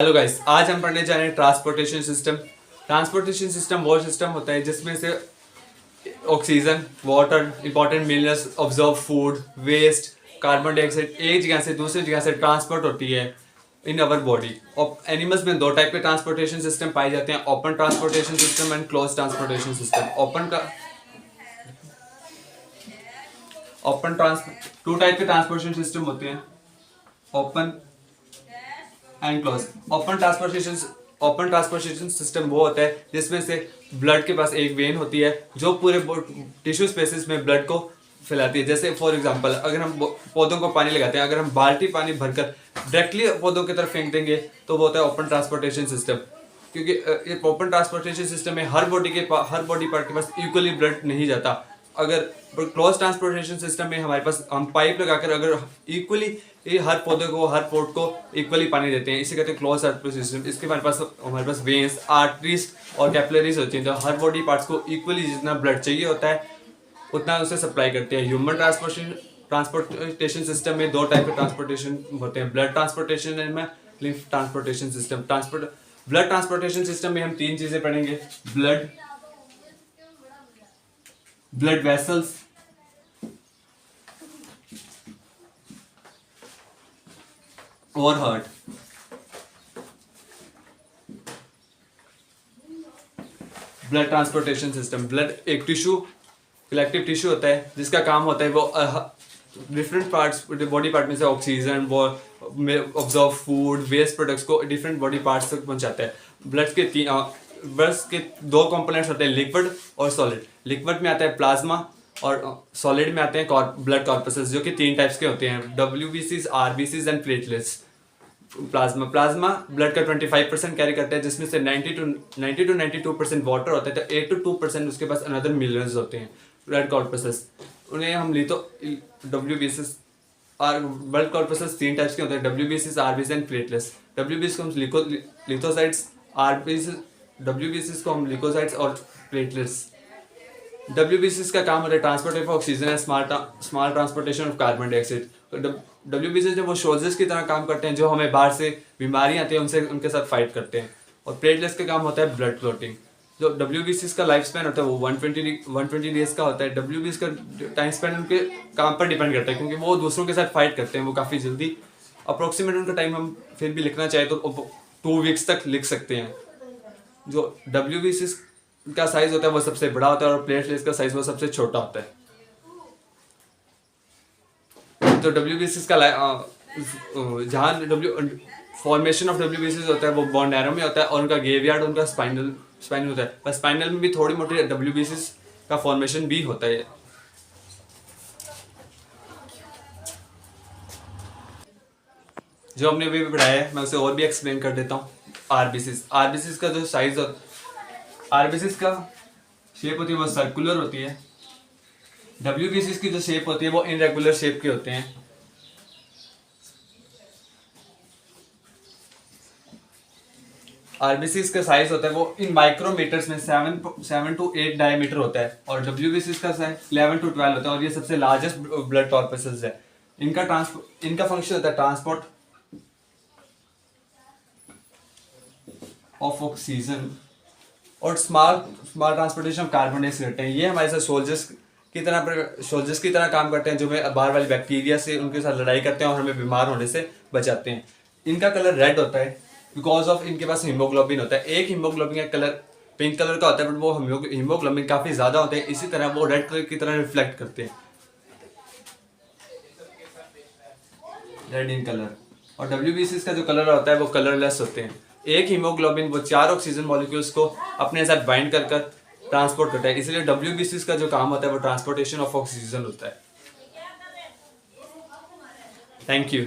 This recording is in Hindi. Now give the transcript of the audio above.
हेलो गाइस, आज हम पढ़ने जा रहे हैं ट्रांसपोर्टेशन सिस्टम। ट्रांसपोर्टेशन सिस्टम वो सिस्टम होता है जिसमें से oxygen, water, important minerals, absorb food, waste, carbon dioxide एक जगह से दूसरी जगह से ट्रांसपोर्ट होती है इन अवर बॉडी। और एनिमल्स में दो टाइप के ट्रांसपोर्टेशन सिस्टम पाए जाते हैं, open transportation system and close transportation system. Two type के ट्रांसपोर्टेशन सिस्टम होते हैं, open and close. Open transportation system वो होता है जिसमें से ब्लड के पास एक वेन होती है जो पूरे टिश्यू स्पेसिस में ब्लड को फैलाती है। जैसे फॉर एग्जांपल, अगर हम पौधों को पानी लगाते हैं, अगर हम बाल्टी पानी भरकर डायरेक्टली पौधों की तरफ फेंक देंगे तो वो होता है ओपन ट्रांसपोर्टेशन सिस्टम। क्योंकि ये ओपन ट्रांसपोर्टेशन सिस्टम में हर बॉडी पार्ट के पास इक्वली ब्लड नहीं जाता। अगर क्लोज ट्रांसपोर्टेशन सिस्टम में हमारे पास हम पाइप लगाकर अगर इक्वली हर पौधे को, हर पोर्ट को इक्वली पानी देते हैं, इसे कहते हैं क्लोज ट्रांसपोर्टेशन सिस्टम। इसके हमारे पास वेन्स, आर्टरीज और कैपिलरीज होती हैं जो हर बॉडी पार्ट्स को इक्वली जितना ब्लड चाहिए होता है उतना उसे सप्लाई करते हैं। ह्यूमन ट्रांसपोर्टेशन सिस्टम में दो टाइप के ट्रांसपोर्टेशन होते हैं, blood transportation and lymph transportation system. Blood transportation system में हम तीन चीजें पढ़ेंगे, ब्लड वेसल्स, और heart. Blood transportation system, blood एक टिश्यू, कलेक्टिव टिश्यू होता है जिसका काम होता है वो डिफरेंट पार्ट्स बॉडी पार्ट में से ऑक्सीजन, वो ऑब्जॉर्व फूड, वेस्ट प्रोडक्ट्स को डिफरेंट बॉडी पार्ट्स तक पहुंचाता है। ब्लड के दो कंपोनेंट्स होते हैं, लिक्विड और सॉलिड। लिक्विड में आता है प्लाज्मा और सॉलिड में आते हैं ब्लड कॉर्पसेस, जो कि तीन टाइप्स के होते हैं, WBCs, RBCs and platelets. Plasma blood का 25% कैरी करता है, जिसमें से 90 to 92% वाटर होता है, तो 8 to 2% उसके पास अनदर मिनरल्स होते हैं, ब्लड कॉर्पसेस। उन्हें हम WBCs ब्लड कॉर्पसेस तीन टाइप्स के होते हैं, WBCs, RBCs and platelets. WBCs को हम लिथोसाइट्स, WBCs को हम लिकोसाइट्स और प्लेटलेट्स। WBCs का काम होता है transport of oxygen and small transportation of carbon dioxide. WBCs जो वो सोल्जर्स की तरह काम करते हैं जो हमें बाहर से बीमारियां आती हैं उनके साथ फाइट करते हैं। और प्लेटलेट्स का काम होता है ब्लड क्लॉटिंग। जो WBCs का लाइफ स्पैन होता है वो 120 डेज का होता है। WBCs का टाइम स्पैन उनके काम पर डिपेंड करता है, क्योंकि वो दूसरों के साथ फाइट करते हैं, वो काफ़ी जल्दी। अप्रोक्सीमेट उनका टाइम हम फिर भी लिखना चाहे तो 2 वीक्स तक लिख सकते हैं। जो WBCs का साइज होता है वो सबसे बड़ा होता है और प्लेटलेट्स का साइज वो सबसे छोटा होता है। तो WBCs का जहाँ फॉर्मेशन ऑफ WBCs होता है वो बोन नैरो में होता है और उनका ग्रेवयार्ड उनका स्पाइनल होता है। पर स्पाइनल में भी थोड़ी मोटी WBCs का फॉर्मेशन भी होता है। जो हमने अभी पढ़ाया है मैं उसे और भी एक्सप्लेन कर देता हूँ। RBCs का जो साइज RBCs का शेप होती है वो सर्कुलर होती है। WBCs की जो शेप होती है वो इनरेगुलर शेप के होते हैं। RBCs का साइज होता है वो इन माइक्रोमीटर्स में 7 to 8 डायमीटर होता है और WBCs का साइज 11 to 12 होता है और ये सबसे लार्जेस्ट ब्लड कॉर्पसेस है। इनका फंक्शन होता है ट्रांसपोर्ट ऑफ ऑक्सीजन और small transportation of carbon dioxide है। ये हमारे साथ सोल्जर्स की तरह काम करते हैं जो हमें बाहर वाले बैक्टीरिया से उनके साथ लड़ाई करते हैं और हमें बीमार होने से बचाते हैं। इनका कलर रेड होता है बिकॉज ऑफ इनके पास हीमोग्लोबिन होता है। एक हीमोग्लोबिन का कलर पिंक कलर का होता है, बट वो हीमोग्लोबिन काफ़ी ज़्यादा होते हैं, इसी तरह वो रेड कलर की तरह रिफ्लेक्ट करते हैं, रेड इन कलर। और WBCs का जो कलर होता है वो कलरलेस होते हैं। एक हीमोग्लोबिन वो 4 ऑक्सीजन मॉलिक्यूल्स को अपने साथ बाइंड कर ट्रांसपोर्ट करता है, इसलिए WBCs का जो काम होता है वो ट्रांसपोर्टेशन ऑफ ऑक्सीजन होता है। Thank you.